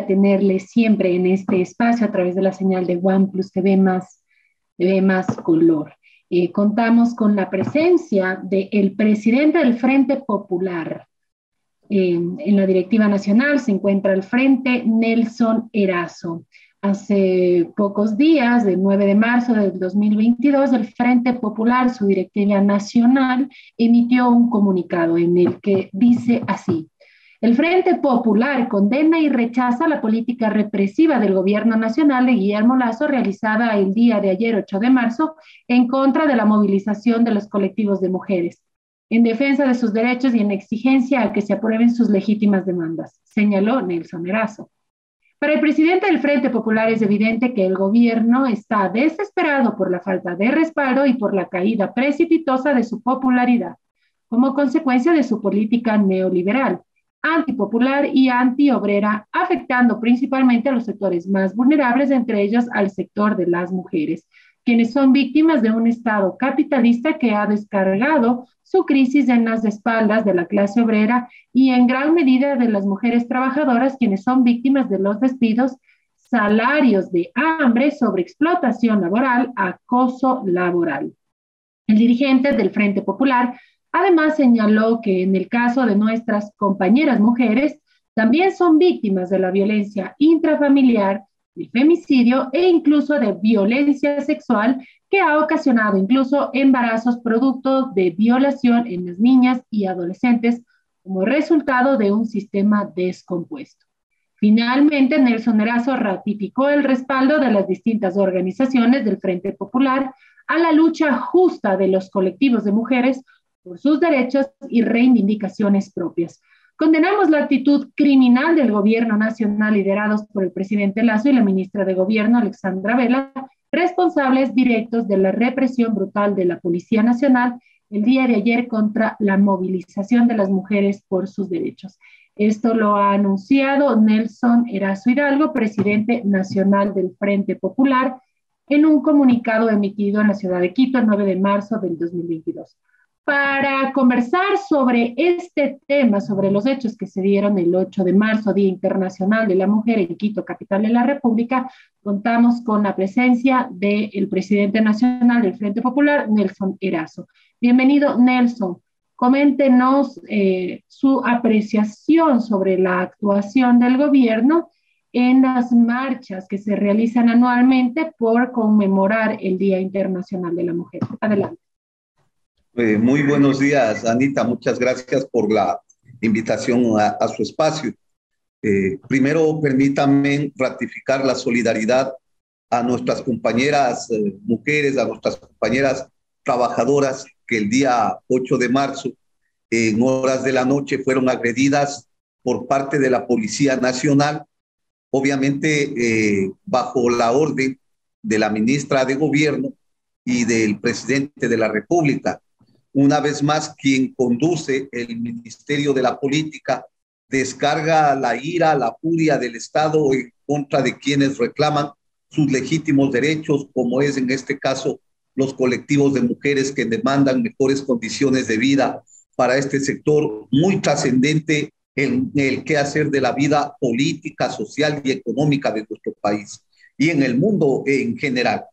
alegría tenerle siempre en este espacio a través de la señal de OnePlus TV más color. Contamos con la presencia del presidente del Frente Popular. En la directiva nacional se encuentra al frente Nelson Erazo. Hace pocos días, del 9 de marzo del 2022, el Frente Popular, su directiva nacional, emitió un comunicado en el que dice así: el Frente Popular condena y rechaza la política represiva del gobierno nacional de Guillermo Lasso realizada el día de ayer, 8 de marzo, en contra de la movilización de los colectivos de mujeres, en defensa de sus derechos y en exigencia a que se aprueben sus legítimas demandas, señaló Nelson Erazo. Para el presidente del Frente Popular es evidente que el gobierno está desesperado por la falta de respaldo y por la caída precipitosa de su popularidad, como consecuencia de su política neoliberal, antipopular y antiobrera, afectando principalmente a los sectores más vulnerables, entre ellos al sector de las mujeres, quienes son víctimas de un Estado capitalista que ha descargado su crisis en las espaldas de la clase obrera y en gran medida de las mujeres trabajadoras, quienes son víctimas de los despidos, salarios de hambre, sobreexplotación laboral, acoso laboral. El dirigente del Frente Popular además señaló que en el caso de nuestras compañeras mujeres, también son víctimas de la violencia intrafamiliar, de femicidio e incluso de violencia sexual que ha ocasionado incluso embarazos producto de violación en las niñas y adolescentes como resultado de un sistema descompuesto. Finalmente, Nelson Erazo ratificó el respaldo de las distintas organizaciones del Frente Popular a la lucha justa de los colectivos de mujeres por sus derechos y reivindicaciones propias. Condenamos la actitud criminal del gobierno nacional liderados por el presidente Lasso y la ministra de Gobierno, Alexandra Vela, responsables directos de la represión brutal de la Policía Nacional el día de ayer contra la movilización de las mujeres por sus derechos. Esto lo ha anunciado Nelson Erazo Hidalgo, presidente nacional del Frente Popular, en un comunicado emitido en la ciudad de Quito el 9 de marzo del 2022. Para conversar sobre este tema, sobre los hechos que se dieron el 8 de marzo, Día Internacional de la Mujer en Quito, capital de la República, contamos con la presencia del presidente nacional del Frente Popular, Nelson Erazo. Bienvenido, Nelson. Coméntenos su apreciación sobre la actuación del gobierno en las marchas que se realizan anualmente por conmemorar el Día Internacional de la Mujer. Adelante. Muy buenos días, Anita. Muchas gracias por la invitación a su espacio. Primero, permítanme ratificar la solidaridad a nuestras compañeras mujeres, a nuestras compañeras trabajadoras que el día 8 de marzo, en horas de la noche, fueron agredidas por parte de la Policía Nacional, obviamente bajo la orden de la ministra de Gobierno y del presidente de la República. Una vez más, quien conduce el Ministerio de la Política descarga la ira, la furia del Estado en contra de quienes reclaman sus legítimos derechos, como es en este caso los colectivos de mujeres que demandan mejores condiciones de vida para este sector muy trascendente en el quehacer de la vida política, social y económica de nuestro país y en el mundo en general.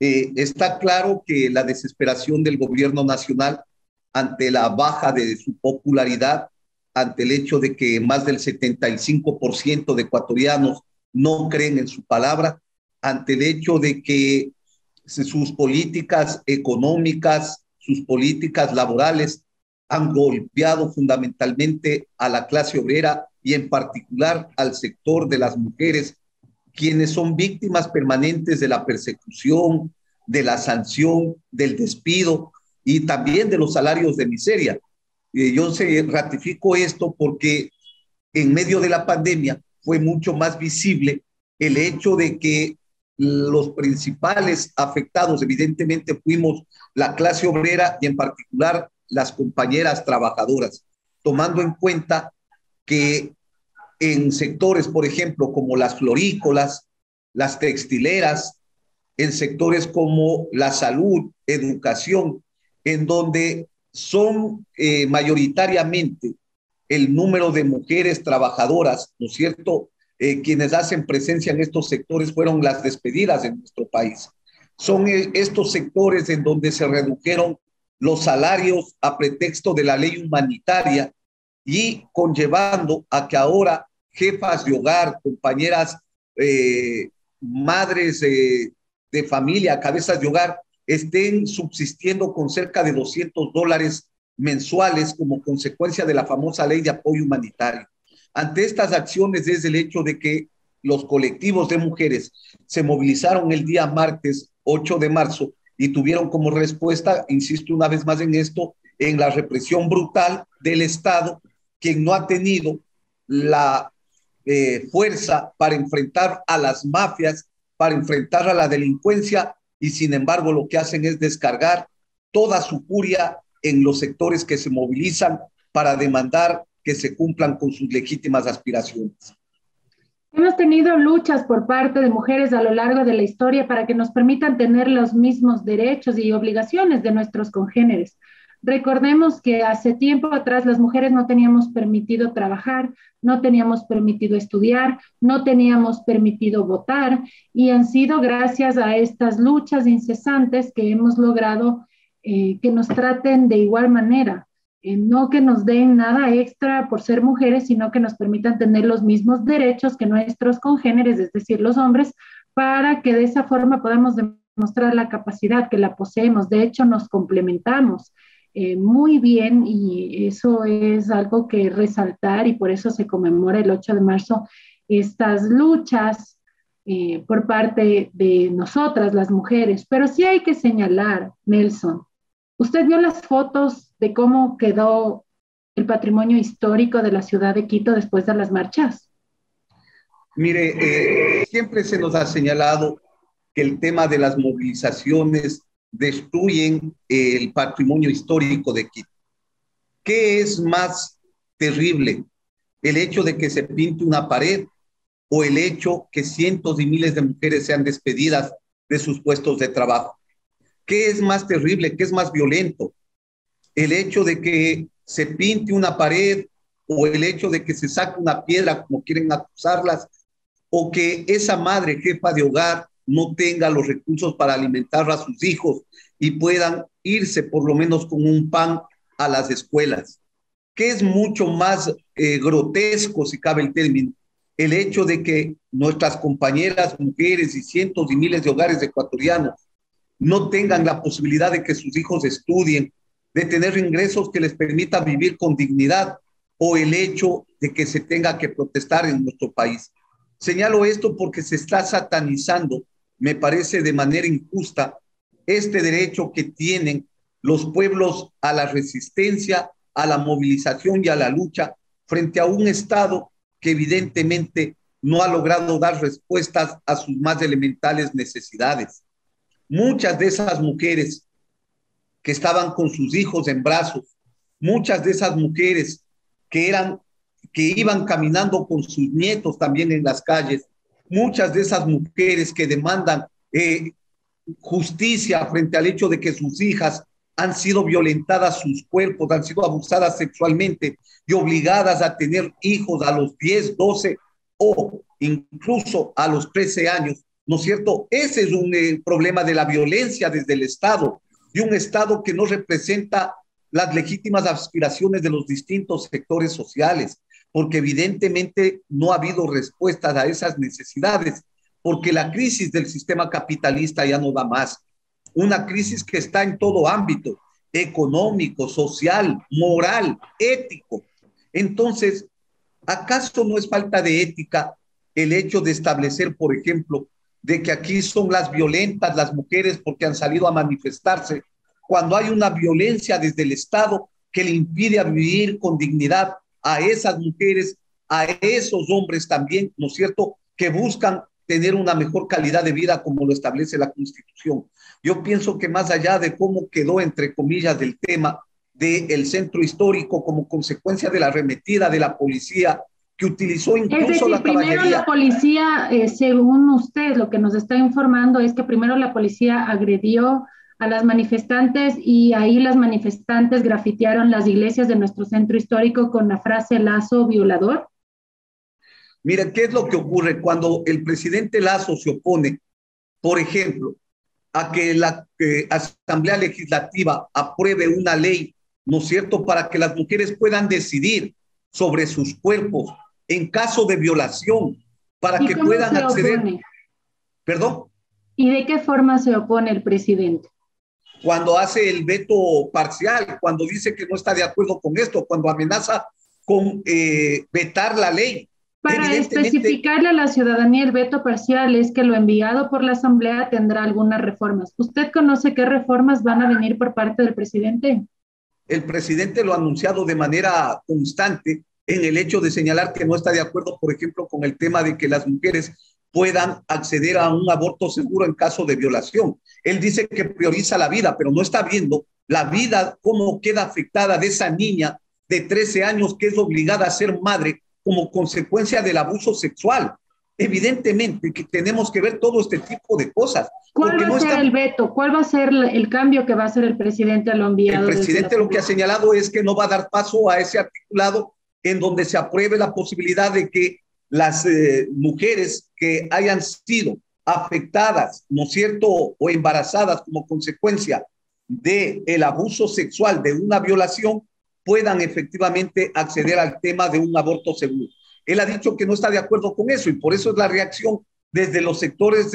Está claro que la desesperación del gobierno nacional ante la baja de su popularidad, ante el hecho de que más del 75% de ecuatorianos no creen en su palabra, ante el hecho de que sus políticas económicas, sus políticas laborales han golpeado fundamentalmente a la clase obrera y en particular al sector de las mujeres, quienes son víctimas permanentes de la persecución, de la sanción, del despido y también de los salarios de miseria. Yo ratifico esto porque en medio de la pandemia fue mucho más visible el hecho de que los principales afectados evidentemente fuimos la clase obrera y en particular las compañeras trabajadoras, tomando en cuenta que en sectores, por ejemplo, como las florícolas, las textileras, en sectores como la salud, educación, en donde son mayoritariamente el número de mujeres trabajadoras, ¿no es cierto?, quienes hacen presencia en estos sectores fueron las despedidas en nuestro país. Son estos sectores en donde se redujeron los salarios a pretexto de la ley humanitaria y conllevando a que ahora jefas de hogar, compañeras, madres de familia, cabezas de hogar, estén subsistiendo con cerca de $200 mensuales como consecuencia de la famosa ley de apoyo humanitario. Ante estas acciones es el hecho de que los colectivos de mujeres se movilizaron el día martes 8 de marzo y tuvieron como respuesta, insisto una vez más en esto, en la represión brutal del Estado, quien no ha tenido la fuerza para enfrentar a las mafias, para enfrentar a la delincuencia, y sin embargo lo que hacen es descargar toda su furia en los sectores que se movilizan para demandar que se cumplan con sus legítimas aspiraciones. Hemos tenido luchas por parte de mujeres a lo largo de la historia para que nos permitan tener los mismos derechos y obligaciones de nuestros congéneres. Recordemos que hace tiempo atrás las mujeres no teníamos permitido trabajar, no teníamos permitido estudiar, no teníamos permitido votar, y han sido gracias a estas luchas incesantes que hemos logrado que nos traten de igual manera. No que nos den nada extra por ser mujeres, sino que nos permitan tener los mismos derechos que nuestros congéneres, es decir, los hombres, para que de esa forma podamos demostrar la capacidad que la poseemos. De hecho, nos complementamos muy bien, y eso es algo que resaltar, y por eso se conmemora el 8 de marzo estas luchas por parte de nosotras, las mujeres. Pero sí hay que señalar, Nelson, ¿usted vio las fotos de cómo quedó el patrimonio histórico de la ciudad de Quito después de las marchas? Mire, siempre se nos ha señalado que el tema de las movilizaciones destruyen el patrimonio histórico de Quito. ¿Qué es más terrible? ¿El hecho de que se pinte una pared o el hecho que cientos y miles de mujeres sean despedidas de sus puestos de trabajo? ¿Qué es más terrible? ¿Qué es más violento? ¿El hecho de que se pinte una pared o el hecho de que se saque una piedra, como quieren acusarlas, o que esa madre jefa de hogar no tenga los recursos para alimentar a sus hijos y puedan irse por lo menos con un pan a las escuelas? ¿Qué es mucho más grotesco, si cabe el término? El hecho de que nuestras compañeras mujeres y cientos y miles de hogares ecuatorianos no tengan la posibilidad de que sus hijos estudien, de tener ingresos que les permitan vivir con dignidad, o el hecho de que se tenga que protestar en nuestro país. Señalo esto porque se está satanizando, me parece de manera injusta, este derecho que tienen los pueblos a la resistencia, a la movilización y a la lucha frente a un Estado que evidentemente no ha logrado dar respuestas a sus más elementales necesidades. Muchas de esas mujeres que estaban con sus hijos en brazos, muchas de esas mujeres que iban caminando con sus nietos también en las calles, muchas de esas mujeres que demandan justicia frente al hecho de que sus hijas han sido violentadas sus cuerpos, han sido abusadas sexualmente y obligadas a tener hijos a los 10, 12 o incluso a los 13 años, ¿no es cierto? Ese es un problema de la violencia desde el Estado, y un Estado que no representa las legítimas aspiraciones de los distintos sectores sociales, porque evidentemente no ha habido respuestas a esas necesidades, porque la crisis del sistema capitalista ya no da más. Una crisis que está en todo ámbito, económico, social, moral, ético. Entonces, ¿acaso no es falta de ética el hecho de establecer, por ejemplo, de que aquí son las violentas las mujeres porque han salido a manifestarse, cuando hay una violencia desde el Estado que le impide vivir con dignidad a esas mujeres, a esos hombres también, ¿no es cierto?, que buscan tener una mejor calidad de vida como lo establece la Constitución? Yo pienso que más allá de cómo quedó, entre comillas, del tema del centro histórico como consecuencia de la arremetida de la policía, que utilizó incluso, es decir, la caballería. Primero la policía, según usted, lo que nos está informando es que primero la policía agredió a las manifestantes, y ahí las manifestantes grafitearon las iglesias de nuestro centro histórico con la frase "Lazo violador". Miren, ¿qué es lo que ocurre cuando el presidente Lasso se opone, por ejemplo, a que la Asamblea Legislativa apruebe una ley, ¿no es cierto?, para que las mujeres puedan decidir sobre sus cuerpos en caso de violación, para ¿Y que cómo puedan se acceder, opone? perdón, ¿Y de qué forma se opone el presidente? cuando hace el veto parcial, cuando dice que no está de acuerdo con esto, cuando amenaza con vetar la ley. Para Evidentemente, especificarle a la ciudadanía el veto parcial es que lo enviado por la Asamblea tendrá algunas reformas. ¿Usted conoce qué reformas van a venir por parte del presidente? el presidente lo ha anunciado de manera constante en el hecho de señalar que no está de acuerdo, por ejemplo, con el tema de que las mujeres puedan acceder a un aborto seguro en caso de violación. Él dice que prioriza la vida, pero no está viendo la vida, cómo queda afectada de esa niña de 13 años que es obligada a ser madre como consecuencia del abuso sexual. Evidentemente que tenemos que ver todo este tipo de cosas, ¿Cuál porque va a no ser estamos. el veto? ¿Cuál va a ser el cambio que va a hacer el presidente a lo El enviado desde la presidente lo que ha Asamblea? señalado es que no va a dar paso a ese articulado en donde se apruebe la posibilidad de que las mujeres que hayan sido afectadas, ¿no es cierto?, o embarazadas como consecuencia del abuso sexual, de una violación, puedan efectivamente acceder al tema de un aborto seguro. Él ha dicho que no está de acuerdo con eso y por eso es la reacción desde los sectores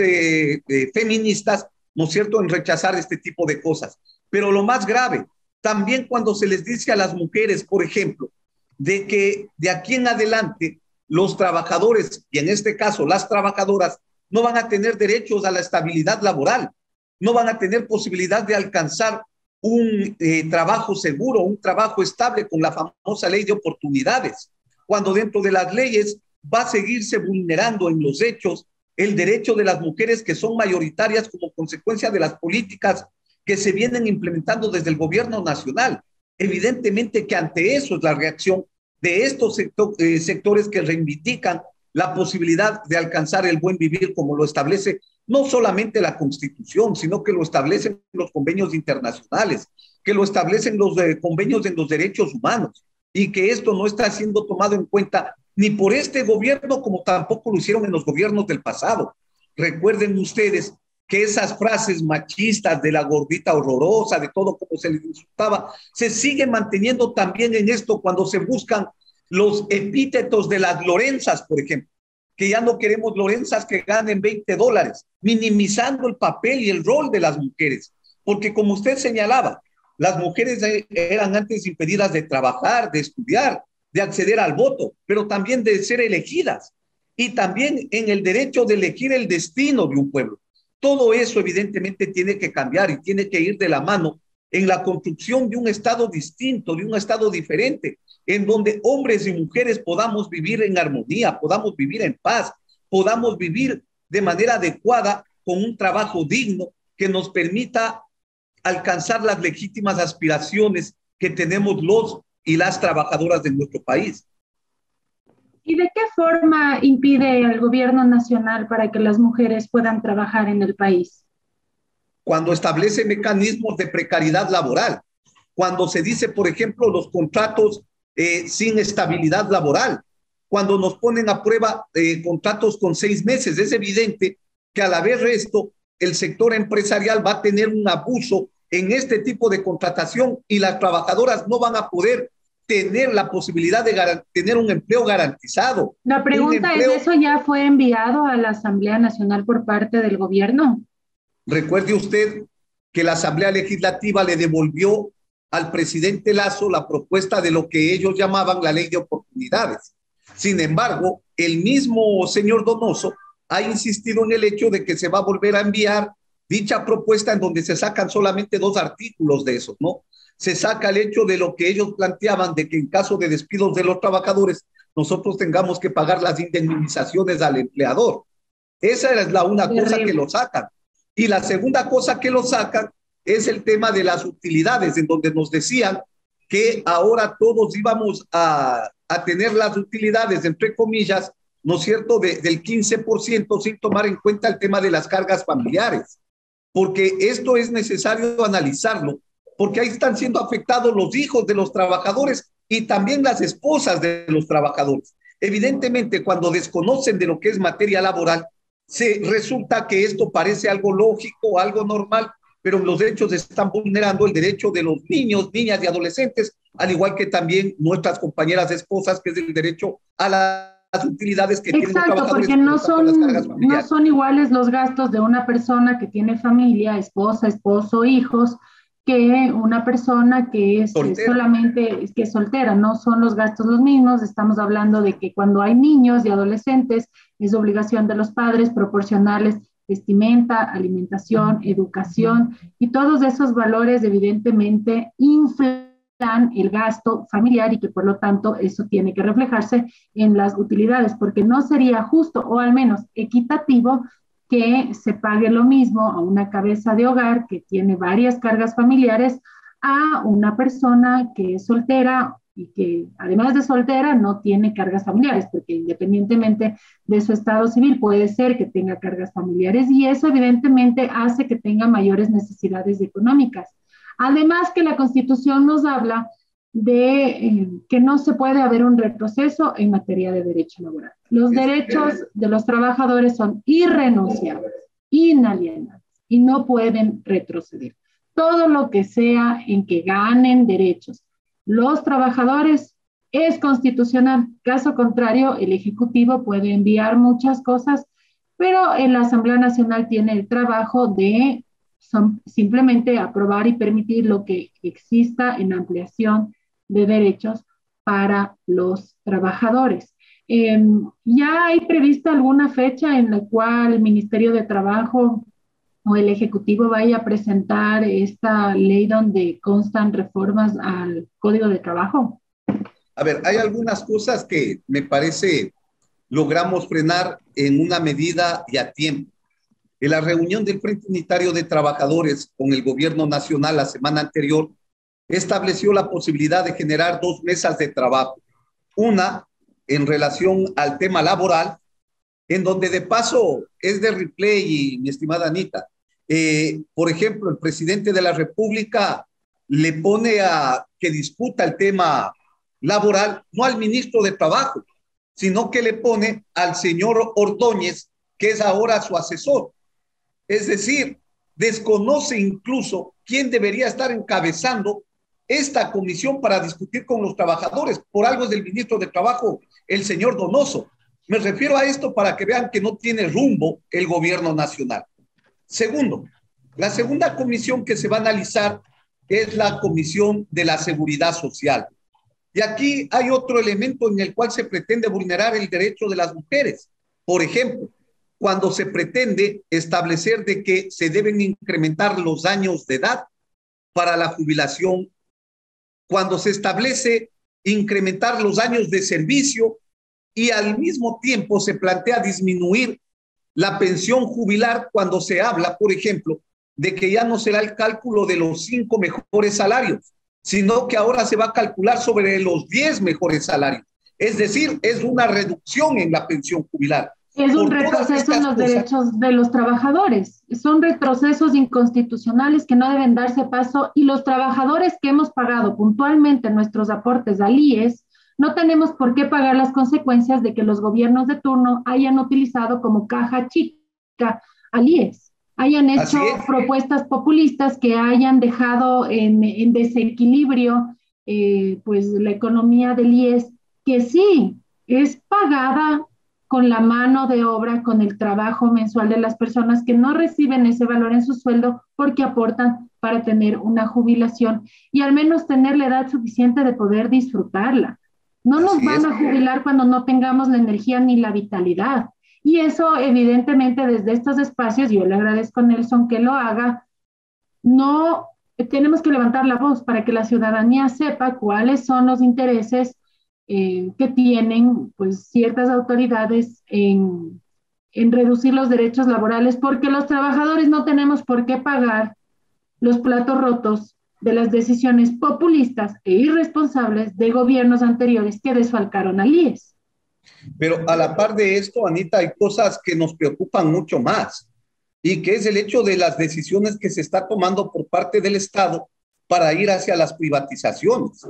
feministas, ¿no es cierto?, en rechazar este tipo de cosas. Pero lo más grave, también cuando se les dice a las mujeres, por ejemplo, de que de aquí en adelante los trabajadores, y en este caso las trabajadoras, no van a tener derechos a la estabilidad laboral, no van a tener posibilidad de alcanzar un trabajo seguro, un trabajo estable con la famosa ley de oportunidades, cuando dentro de las leyes va a seguirse vulnerando en los hechos el derecho de las mujeres que son mayoritarias como consecuencia de las políticas que se vienen implementando desde el gobierno nacional. Evidentemente que ante eso es la reacción de estos sectores que reivindican la posibilidad de alcanzar el buen vivir como lo establece no solamente la Constitución, sino que lo establecen los convenios internacionales, que lo establecen los convenios en los derechos humanos y que esto no está siendo tomado en cuenta ni por este gobierno como tampoco lo hicieron en los gobiernos del pasado. Recuerden ustedes que esas frases machistas de la gordita horrorosa, de todo como se les insultaba, se siguen manteniendo también en esto cuando se buscan los epítetos de las Lorenzas, por ejemplo, que ya no queremos Lorenzas que ganen $20, minimizando el papel y el rol de las mujeres, porque como usted señalaba, las mujeres eran antes impedidas de trabajar, de estudiar, de acceder al voto, pero también de ser elegidas y también en el derecho de elegir el destino de un pueblo. Todo eso evidentemente tiene que cambiar y tiene que ir de la mano en la construcción de un Estado distinto, de un Estado diferente, en donde hombres y mujeres podamos vivir en armonía, podamos vivir en paz, podamos vivir de manera adecuada con un trabajo digno que nos permita alcanzar las legítimas aspiraciones que tenemos los y las trabajadoras de nuestro país. ¿Y de qué forma impide el gobierno nacional para que las mujeres puedan trabajar en el país? Cuando establece mecanismos de precariedad laboral, cuando se dice, por ejemplo, los contratos sin estabilidad laboral, cuando nos ponen a prueba contratos con 6 meses, es evidente que al haber esto, el sector empresarial va a tener un abuso en este tipo de contratación y las trabajadoras no van a poder tener la posibilidad de tener un empleo garantizado. La Un pregunta es, empleo, ¿eso ya fue enviado a la Asamblea Nacional por parte del gobierno? recuerde usted que la Asamblea Legislativa le devolvió al presidente Lasso la propuesta de lo que ellos llamaban la ley de oportunidades. Sin embargo, el mismo señor Donoso ha insistido en el hecho de que se va a volver a enviar dicha propuesta en donde se sacan solamente 2 artículos de esos, ¿no? Se saca el hecho de lo que ellos planteaban de que en caso de despidos de los trabajadores nosotros tengamos que pagar las indemnizaciones al empleador. Esa es la una cosa que lo sacan. Y la segunda cosa que lo sacan es el tema de las utilidades, en donde nos decían que ahora todos íbamos a tener las utilidades, entre comillas, ¿no es cierto?, del 15% sin tomar en cuenta el tema de las cargas familiares, porque esto es necesario analizarlo, porque ahí están siendo afectados los hijos de los trabajadores y también las esposas de los trabajadores. Evidentemente, cuando desconocen de lo que es materia laboral, resulta que esto parece algo lógico, algo normal, pero los derechos están vulnerando el derecho de los niños, niñas y adolescentes, al igual que también nuestras compañeras esposas, que es el derecho a las utilidades que tienen los trabajadores. Porque no son iguales los gastos de una persona que tiene familia, esposa, esposo, hijos, que una persona que es solamente que es soltera. No son los gastos los mismos. Estamos hablando de que cuando hay niños y adolescentes es obligación de los padres proporcionarles vestimenta, alimentación, educación, y todos esos valores evidentemente inflan el gasto familiar y que por lo tanto eso tiene que reflejarse en las utilidades, porque no sería justo o al menos equitativo que se pague lo mismo a una cabeza de hogar que tiene varias cargas familiares a una persona que es soltera y que además de soltera no tiene cargas familiares, porque independientemente de su estado civil puede ser que tenga cargas familiares y eso evidentemente hace que tenga mayores necesidades económicas. Además que la Constitución nos habla de que no se puede haber un retroceso en materia de derecho laboral. Los derechos de los trabajadores son irrenunciables, inalienables y no pueden retroceder. Todo lo que sea en que ganen derechos los trabajadores es constitucional. Caso contrario, el Ejecutivo puede enviar muchas cosas, pero la Asamblea Nacional tiene el trabajo de simplemente aprobar y permitir lo que exista en ampliación de derechos para los trabajadores. ¿Ya hay prevista alguna fecha en la cual el Ministerio de Trabajo o el Ejecutivo vaya a presentar esta ley donde constan reformas al Código de Trabajo? A ver, hay algunas cosas que me parece logramos frenar en una medida y a tiempo. En la reunión del Frente Unitario de Trabajadores con el gobierno nacional la semana anterior, estableció la posibilidad de generar 2 mesas de trabajo. Una en relación al tema laboral, en donde de paso es de replay, y mi estimada Anita, por ejemplo, el presidente de la República le pone a que discuta el tema laboral, no al ministro de Trabajo, sino que le pone al señor Ordóñez, que es ahora su asesor. Es decir, desconoce incluso quién debería estar encabezando esta comisión para discutir con los trabajadores. Por algo es del ministro de Trabajo, el señor Donoso. Me refiero a esto para que vean que no tiene rumbo el gobierno nacional. Segundo, la segunda comisión que se va a analizar es la Comisión de la Seguridad Social. Y aquí hay otro elemento en el cual se pretende vulnerar el derecho de las mujeres. Por ejemplo, cuando se pretende establecer de que se deben incrementar los años de edad para la jubilación, cuando se establece incrementar los años de servicio y al mismo tiempo se plantea disminuir la pensión jubilar cuando se habla, por ejemplo, de que ya no será el cálculo de los 5 mejores salarios, sino que ahora se va a calcular sobre los 10 mejores salarios. Es decir, es una reducción en la pensión jubilar. Es un retroceso en los derechos de los trabajadores. Son retrocesos inconstitucionales que no deben darse paso y los trabajadores que hemos pagado puntualmente nuestros aportes al IES no tenemos por qué pagar las consecuencias de que los gobiernos de turno hayan utilizado como caja chica al IES, hayan hecho propuestas populistas que hayan dejado en desequilibrio pues la economía del IES, que sí es pagada con la mano de obra, con el trabajo mensual de las personas que no reciben ese valor en su sueldo porque aportan para tener una jubilación y al menos tener la edad suficiente de poder disfrutarla. No nos van a jubilar cuando no tengamos la energía ni la vitalidad. Y eso, evidentemente, desde estos espacios, yo le agradezco a Nelson que lo haga, no tenemos que levantar la voz para que la ciudadanía sepa cuáles son los intereses que tienen pues, ciertas autoridades en reducir los derechos laborales, porque los trabajadores no tenemos por qué pagar los platos rotos de las decisiones populistas e irresponsables de gobiernos anteriores que desfalcaron al IES. Pero a la par de esto, Anita, hay cosas que nos preocupan mucho más y que es el hecho de las decisiones que se está tomando por parte del Estado para ir hacia las privatizaciones.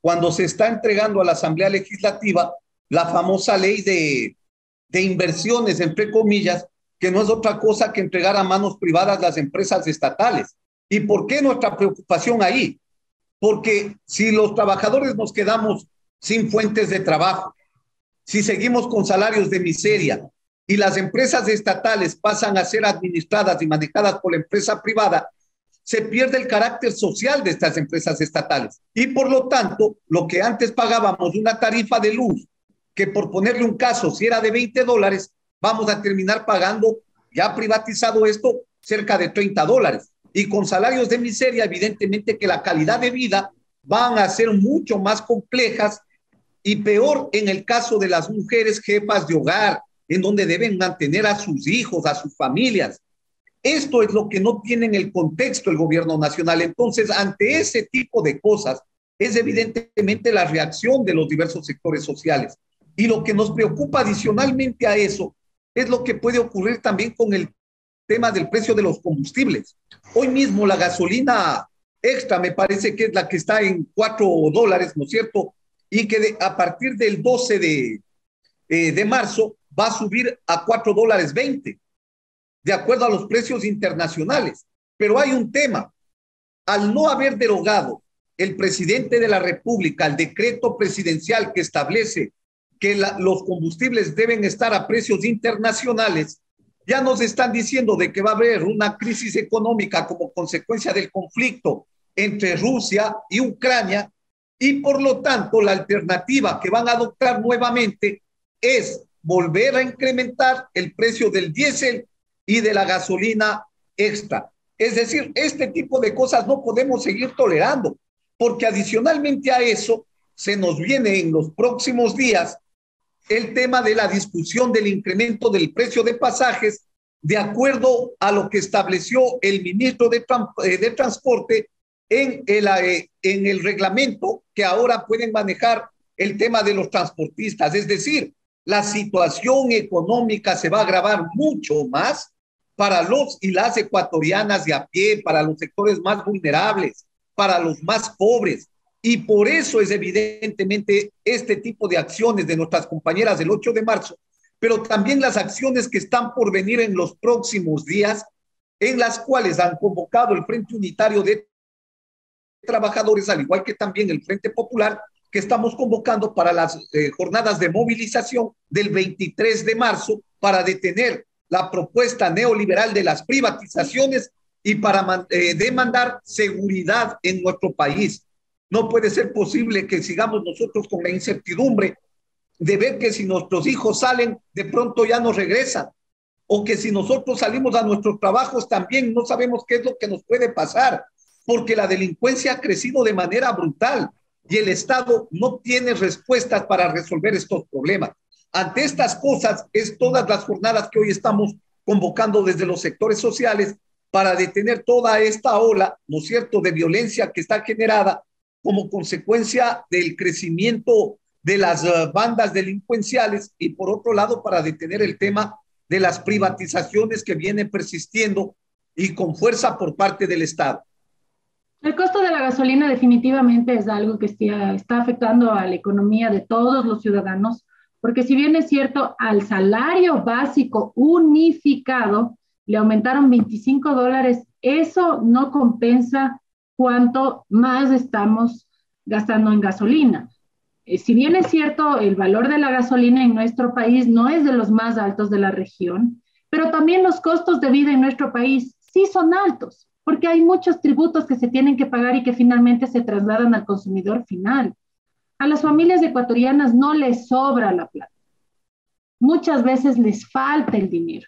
Cuando se está entregando a la Asamblea Legislativa la famosa ley de inversiones, entre comillas, que no es otra cosa que entregar a manos privadas las empresas estatales. ¿Y por qué nuestra preocupación ahí? Porque si los trabajadores nos quedamos sin fuentes de trabajo, si seguimos con salarios de miseria y las empresas estatales pasan a ser administradas y manejadas por la empresa privada, se pierde el carácter social de estas empresas estatales. Y por lo tanto, lo que antes pagábamos una tarifa de luz, que por ponerle un caso, si era de $20, vamos a terminar pagando, ya privatizado esto, cerca de $30. Y con salarios de miseria, evidentemente que la calidad de vida van a ser mucho más complejas y peor en el caso de las mujeres jefas de hogar, en donde deben mantener a sus hijos, a sus familias. Esto es lo que no tiene en el contexto el gobierno nacional. Entonces, ante ese tipo de cosas, es evidentemente la reacción de los diversos sectores sociales. Y lo que nos preocupa adicionalmente a eso es lo que puede ocurrir también con el tema del precio de los combustibles. Hoy mismo la gasolina extra me parece que es la que está en $4, ¿no es cierto? Y que a partir del 12 de marzo va a subir a $4.20, de acuerdo a los precios internacionales. Pero hay un tema. Al no haber derogado el presidente de la República el decreto presidencial que establece que los combustibles deben estar a precios internacionales, ya nos están diciendo de que va a haber una crisis económica como consecuencia del conflicto entre Rusia y Ucrania, y por lo tanto la alternativa que van a adoptar nuevamente es volver a incrementar el precio del diésel y de la gasolina extra. Es decir, este tipo de cosas no podemos seguir tolerando, porque adicionalmente a eso se nos viene en los próximos días el tema de la discusión del incremento del precio de pasajes de acuerdo a lo que estableció el ministro de Transporte en el reglamento que ahora pueden manejar el tema de los transportistas. Es decir, la situación económica se va a agravar mucho más para los y las ecuatorianas de a pie, para los sectores más vulnerables, para los más pobres. Y por eso es evidentemente este tipo de acciones de nuestras compañeras del 8 de marzo, pero también las acciones que están por venir en los próximos días, en las cuales han convocado el Frente Unitario de Trabajadores, al igual que también el Frente Popular, que estamos convocando para las jornadas de movilización del 23 de marzo para detener la propuesta neoliberal de las privatizaciones y para demandar seguridad en nuestro país. No puede ser posible que sigamos nosotros con la incertidumbre de ver que si nuestros hijos salen, de pronto ya no regresan, o que si nosotros salimos a nuestros trabajos también no sabemos qué es lo que nos puede pasar, porque la delincuencia ha crecido de manera brutal y el Estado no tiene respuestas para resolver estos problemas. Ante estas cosas, es todas las jornadas que hoy estamos convocando desde los sectores sociales para detener toda esta ola, ¿no es cierto?, de violencia que está generada como consecuencia del crecimiento de las bandas delincuenciales y por otro lado para detener el tema de las privatizaciones que vienen persistiendo y con fuerza por parte del Estado. El costo de la gasolina definitivamente es algo que está afectando a la economía de todos los ciudadanos, porque si bien es cierto, al salario básico unificado le aumentaron $25, eso no compensa cuánto más estamos gastando en gasolina. Si bien es cierto, el valor de la gasolina en nuestro país no es de los más altos de la región, pero también los costos de vida en nuestro país sí son altos, porque hay muchos tributos que se tienen que pagar y que finalmente se trasladan al consumidor final. A las familias ecuatorianas no les sobra la plata. Muchas veces les falta el dinero.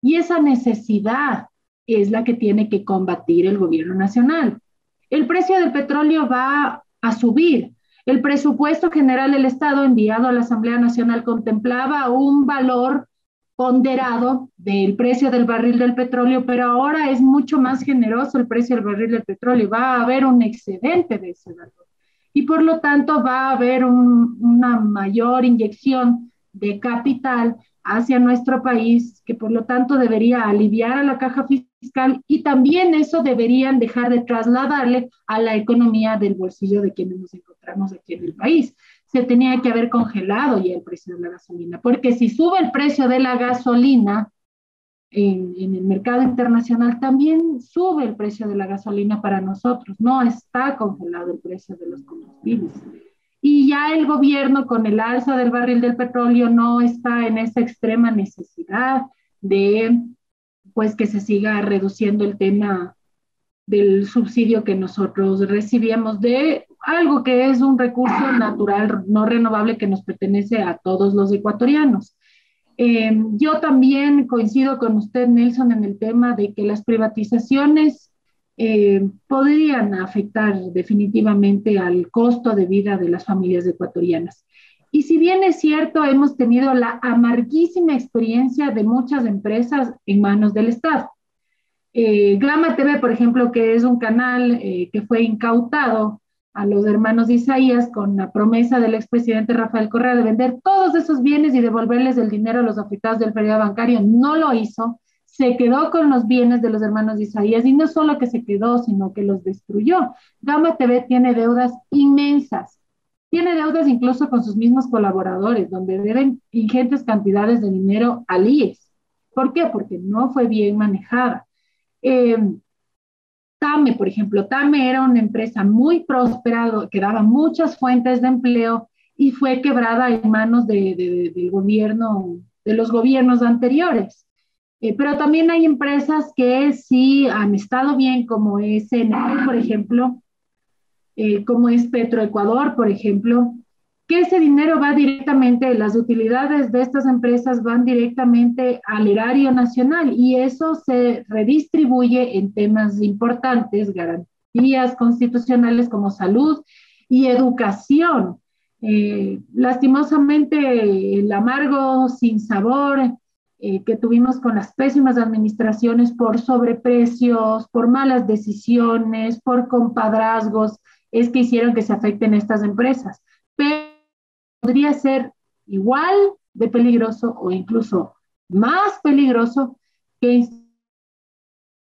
Y esa necesidad es la que tiene que combatir el gobierno nacional. El precio del petróleo va a subir. El presupuesto general del Estado enviado a la Asamblea Nacional contemplaba un valor ponderado del precio del barril del petróleo, pero ahora es mucho más generoso el precio del barril del petróleo. Va a haber un excedente de ese valor. Y por lo tanto va a haber una mayor inyección de capital hacia nuestro país, que por lo tanto debería aliviar a la caja fiscal y también eso deberían dejar de trasladarle a la economía del bolsillo de quienes nos encontramos aquí en el país. se tenía que haber congelado ya el precio de la gasolina, porque si sube el precio de la gasolina en el mercado internacional, también sube el precio de la gasolina para nosotros, no está congelado el precio de los combustibles. Y ya el gobierno con el alza del barril del petróleo no está en esa extrema necesidad de pues que se siga reduciendo el tema del subsidio que nosotros recibíamos de algo que es un recurso natural no renovable que nos pertenece a todos los ecuatorianos. Yo también coincido con usted, Nelson, en el tema de que las privatizaciones podrían afectar definitivamente al costo de vida de las familias ecuatorianas. Y si bien es cierto, hemos tenido la amarguísima experiencia de muchas empresas en manos del Estado. Glama TV, por ejemplo, que es un canal que fue incautado a los hermanos Isaías con la promesa del expresidente Rafael Correa de vender todos esos bienes y devolverles el dinero a los afectados del feriado bancario, no lo hizo, se quedó con los bienes de los hermanos Isaías y no solo que se quedó, sino que los destruyó. Gama TV tiene deudas inmensas, tiene deudas incluso con sus mismos colaboradores, donde deben ingentes cantidades de dinero al IES. ¿Por qué? Porque no fue bien manejada. Eh, TAME, por ejemplo, TAME era una empresa muy próspera, que daba muchas fuentes de empleo y fue quebrada en manos del gobierno, de los gobiernos anteriores. Pero también hay empresas que sí han estado bien, como es CNP, por ejemplo, como es Petroecuador, por ejemplo, que ese dinero va directamente, las utilidades de estas empresas van directamente al erario nacional y eso se redistribuye en temas importantes, garantías constitucionales como salud y educación. Lastimosamente, el amargo sinsabor que tuvimos con las pésimas administraciones por sobreprecios, por malas decisiones, por compadrazgos, es que hicieron que se afecten estas empresas. Pero podría ser igual de peligroso o incluso más peligroso que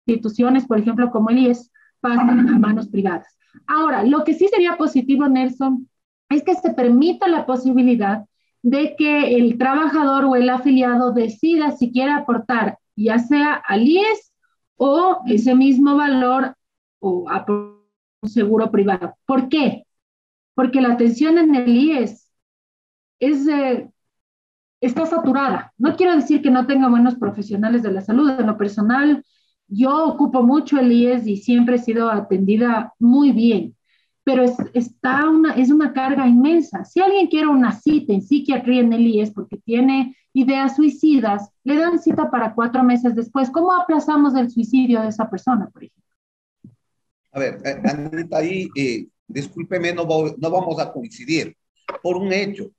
instituciones, por ejemplo, como el IES, pasen a manos privadas. Ahora, lo que sí sería positivo, Nelson, es que se permita la posibilidad de que el trabajador o el afiliado decida si quiere aportar, ya sea al IES o ese mismo valor o a un seguro privado. ¿Por qué? Porque la atención en el IES está saturada. No quiero decir que no tenga buenos profesionales de la salud. En lo personal, yo ocupo mucho el IES y siempre he sido atendida muy bien, pero es una carga inmensa. Si alguien quiere una cita en psiquiatría en el IES porque tiene ideas suicidas, le dan cita para 4 meses después. ¿Cómo aplazamos el suicidio de esa persona, por ejemplo? A ver, Anita, ahí, discúlpeme, no vamos a coincidir por un hecho.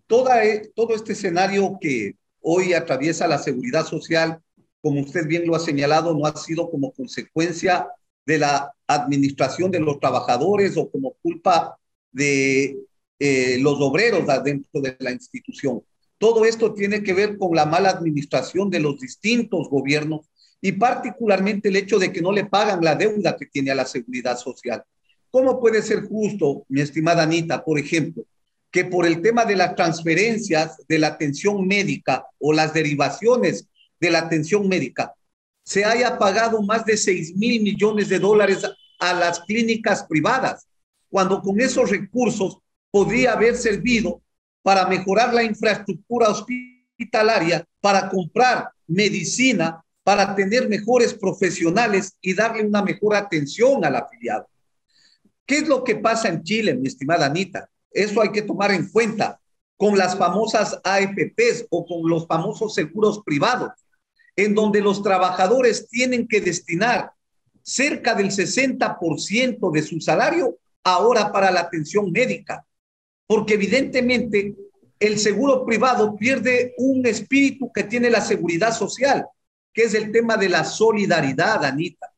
Todo este escenario que hoy atraviesa la seguridad social, como usted bien lo ha señalado, no ha sido como consecuencia de la administración de los trabajadores o como culpa de los obreros dentro de la institución. Todo esto tiene que ver con la mala administración de los distintos gobiernos y particularmente el hecho de que no le pagan la deuda que tiene a la seguridad social. ¿Cómo puede ser justo, mi estimada Anita, por ejemplo, que por el tema de las transferencias de la atención médica o las derivaciones de la atención médica se haya pagado más de 6.000 millones de dólares a las clínicas privadas, cuando con esos recursos podría haber servido para mejorar la infraestructura hospitalaria, para comprar medicina, para tener mejores profesionales y darle una mejor atención al afiliado? ¿Qué es lo que pasa en Chile, mi estimada Anita? Eso hay que tomar en cuenta con las famosas AFPs o con los famosos seguros privados, en donde los trabajadores tienen que destinar cerca del 60% de su salario ahora para la atención médica, porque evidentemente el seguro privado pierde un espíritu que tiene la seguridad social, que es el tema de la solidaridad, Anita.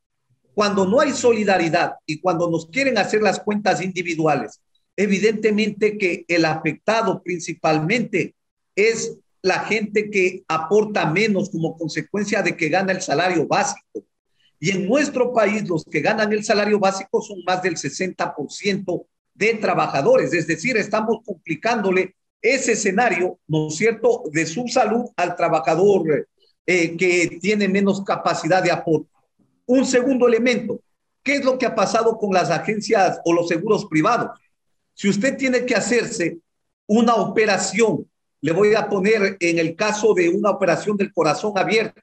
Cuando no hay solidaridad y cuando nos quieren hacer las cuentas individuales, evidentemente que el afectado principalmente es la gente que aporta menos como consecuencia de que gana el salario básico. Y en nuestro país los que ganan el salario básico son más del 60% de trabajadores, es decir, estamos complicándole ese escenario, ¿no es cierto?, de su salud al trabajador que tiene menos capacidad de aporte. Un segundo elemento, ¿qué es lo que ha pasado con las agencias o los seguros privados? Si usted tiene que hacerse una operación, le voy a poner en el caso de una operación del corazón abierto,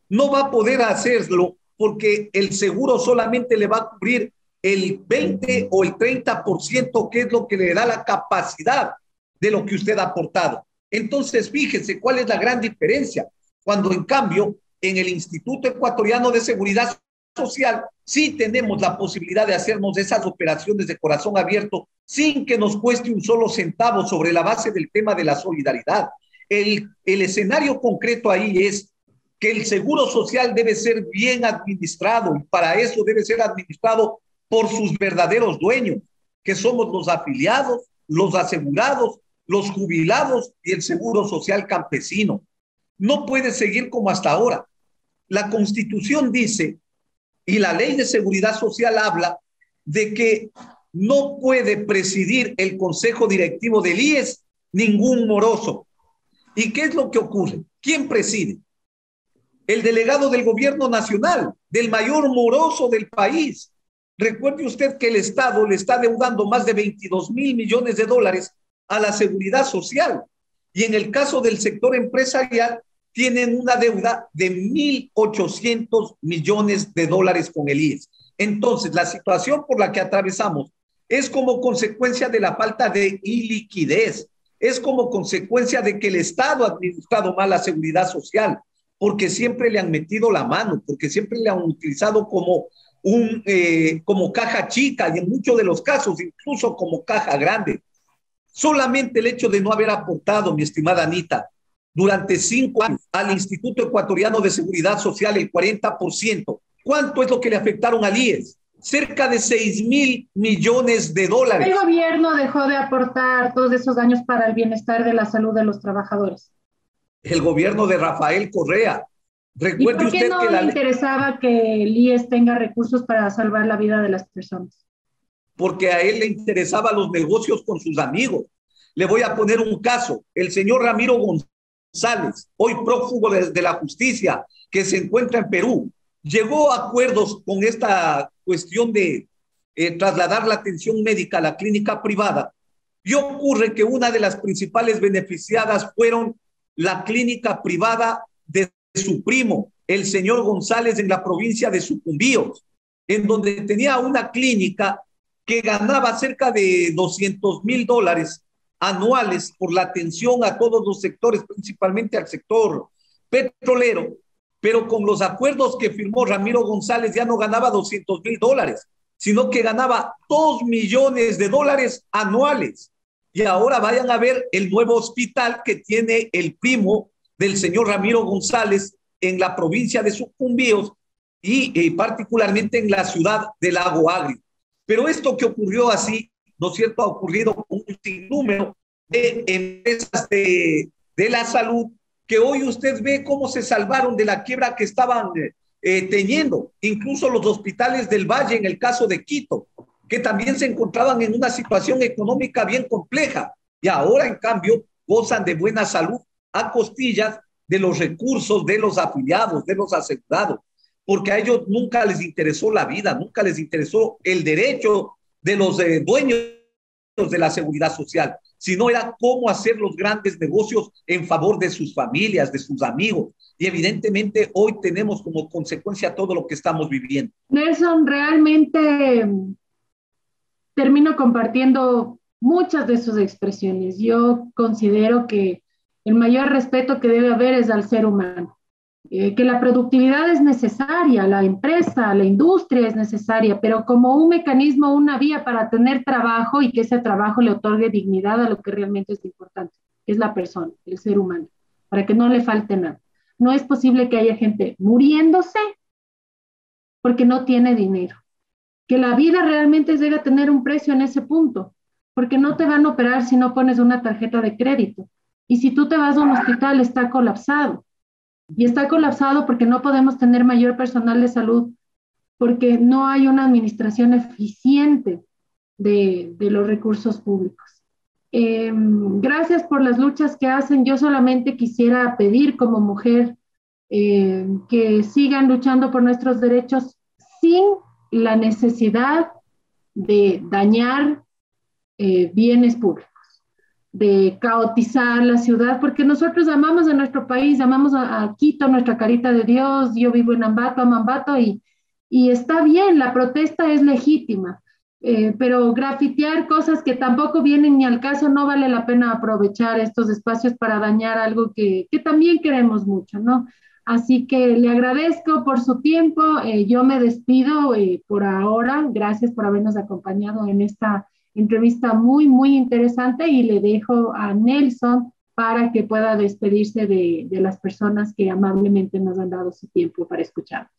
no va a poder hacerlo porque el seguro solamente le va a cubrir el 20 o el 30%, que es lo que le da la capacidad de lo que usted ha aportado. Entonces, fíjese cuál es la gran diferencia. Cuando en cambio, en el Instituto Ecuatoriano de Seguridad Social, sí tenemos la posibilidad de hacernos esas operaciones de corazón abierto sin que nos cueste un solo centavo sobre la base del tema de la solidaridad. El escenario concreto ahí es que el seguro social debe ser bien administrado y para eso debe ser administrado por sus verdaderos dueños, que somos los afiliados, los asegurados, los jubilados y el seguro social campesino. No puede seguir como hasta ahora. La Constitución dice, y la Ley de Seguridad Social habla, de que no puede presidir el Consejo Directivo del IES ningún moroso. ¿Y qué es lo que ocurre? ¿Quién preside? El delegado del gobierno nacional, del mayor moroso del país. Recuerde usted que el Estado le está deudando más de 22.000 millones de dólares a la seguridad social. Y en el caso del sector empresarial, tienen una deuda de 1.800 millones de dólares con el IES. Entonces, la situación por la que atravesamos es como consecuencia de la falta de iliquidez, es como consecuencia de que el Estado ha administrado mal la seguridad social, porque siempre le han metido la mano, porque siempre le han utilizado como caja chica y en muchos de los casos incluso como caja grande. Solamente el hecho de no haber aportado, mi estimada Anita, durante 5 años al Instituto Ecuatoriano de Seguridad Social el 40%. ¿Cuánto es lo que le afectaron al IES? Cerca de 6.000 millones de dólares. El gobierno dejó de aportar todos esos años para el bienestar de la salud de los trabajadores. El gobierno de Rafael Correa. Recuerde usted que ¿por qué no le interesaba que el IES tenga recursos para salvar la vida de las personas? Porque a él le interesaban los negocios con sus amigos. Le voy a poner un caso. El señor Ramiro González, hoy prófugo de la justicia, que se encuentra en Perú, llegó a acuerdos con esta cuestión de trasladar la atención médica a la clínica privada. Y ocurre que una de las principales beneficiadas fueron la clínica privada de su primo, el señor González, en la provincia de Sucumbíos, en donde tenía una clínica que ganaba cerca de 200.000 dólares anuales por la atención a todos los sectores, principalmente al sector petrolero, pero con los acuerdos que firmó Ramiro González ya no ganaba 200.000 dólares, sino que ganaba 2 millones de dólares anuales. Y ahora vayan a ver el nuevo hospital que tiene el primo del señor Ramiro González en la provincia de Sucumbíos y particularmente en la ciudad de Lago Agrio. Pero esto que ocurrió así, ¿no es cierto?, ha ocurrido con un sinnúmero de empresas de la salud que hoy usted ve cómo se salvaron de la quiebra que estaban teniendo. Incluso los hospitales del Valle, en el caso de Quito, que también se encontraban en una situación económica bien compleja y ahora, en cambio, gozan de buena salud a costillas de los recursos de los afiliados, de los asegurados, porque a ellos nunca les interesó la vida, nunca les interesó el derecho de los dueños de la seguridad social, sino era cómo hacer los grandes negocios en favor de sus familias, de sus amigos. Y evidentemente hoy tenemos como consecuencia todo lo que estamos viviendo. Nelson, realmente termino compartiendo muchas de sus expresiones. Yo considero que el mayor respeto que debe haber es al ser humano, que la productividad es necesaria, la empresa, la industria es necesaria, pero como un mecanismo, una vía para tener trabajo y que ese trabajo le otorgue dignidad a lo que realmente es importante, que es la persona, el ser humano, para que no le falte nada. No es posible que haya gente muriéndose porque no tiene dinero. Que la vida realmente debe tener un precio en ese punto, porque no te van a operar si no pones una tarjeta de crédito. Y si tú te vas a un hospital, está colapsado. Y está colapsado porque no podemos tener mayor personal de salud, porque no hay una administración eficiente de los recursos públicos. Gracias por las luchas que hacen. Yo solamente quisiera pedir como mujer que sigan luchando por nuestros derechos sin la necesidad de dañar bienes públicos, de caotizar la ciudad, porque nosotros amamos a nuestro país, amamos a Quito, nuestra carita de Dios. Yo vivo en Ambato, amo Ambato, y está bien, la protesta es legítima, pero grafitear cosas que tampoco vienen ni al caso, no vale la pena aprovechar estos espacios para dañar algo que también queremos mucho, ¿no? Así que le agradezco por su tiempo. Yo me despido por ahora. Gracias por habernos acompañado en esta entrevista muy, muy interesante, y le dejo a Nelson para que pueda despedirse de las personas que amablemente nos han dado su tiempo para escucharnos.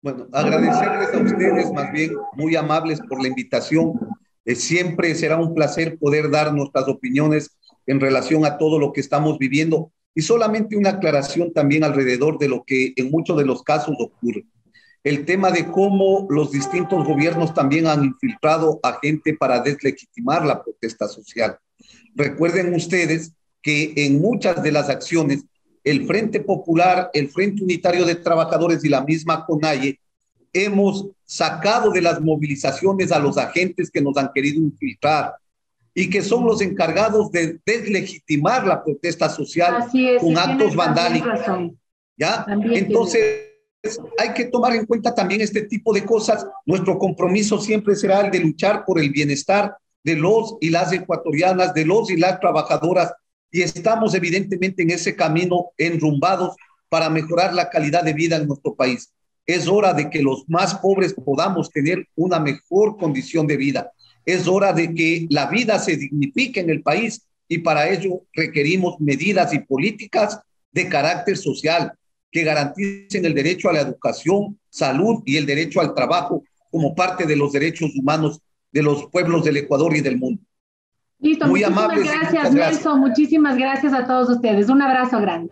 Bueno, agradecerles a ustedes, más bien muy amables por la invitación. Siempre será un placer poder dar nuestras opiniones en relación a todo lo que estamos viviendo, y solamente una aclaración también alrededor de lo que en muchos de los casos ocurre. El tema de cómo los distintos gobiernos también han infiltrado a gente para deslegitimar la protesta social. Recuerden ustedes que en muchas de las acciones, el Frente Popular, el Frente Unitario de Trabajadores y la misma CONAIE, hemos sacado de las movilizaciones a los agentes que nos han querido infiltrar y que son los encargados de deslegitimar la protesta social con actos vandálicos. ¿Ya? Entonces, hay que tomar en cuenta también este tipo de cosas. Nuestro compromiso siempre será el de luchar por el bienestar de los y las ecuatorianas, de los y las trabajadoras, y estamos evidentemente en ese camino enrumbados para mejorar la calidad de vida en nuestro país. Es hora de que los más pobres podamos tener una mejor condición de vida. Es hora de que la vida se dignifique en el país, y para ello requerimos medidas y políticas de carácter social que garanticen el derecho a la educación, salud y el derecho al trabajo como parte de los derechos humanos de los pueblos del Ecuador y del mundo. Listo, muy muchísimas amables. Gracias, Nelson. Muchísimas gracias a todos ustedes. Un abrazo grande.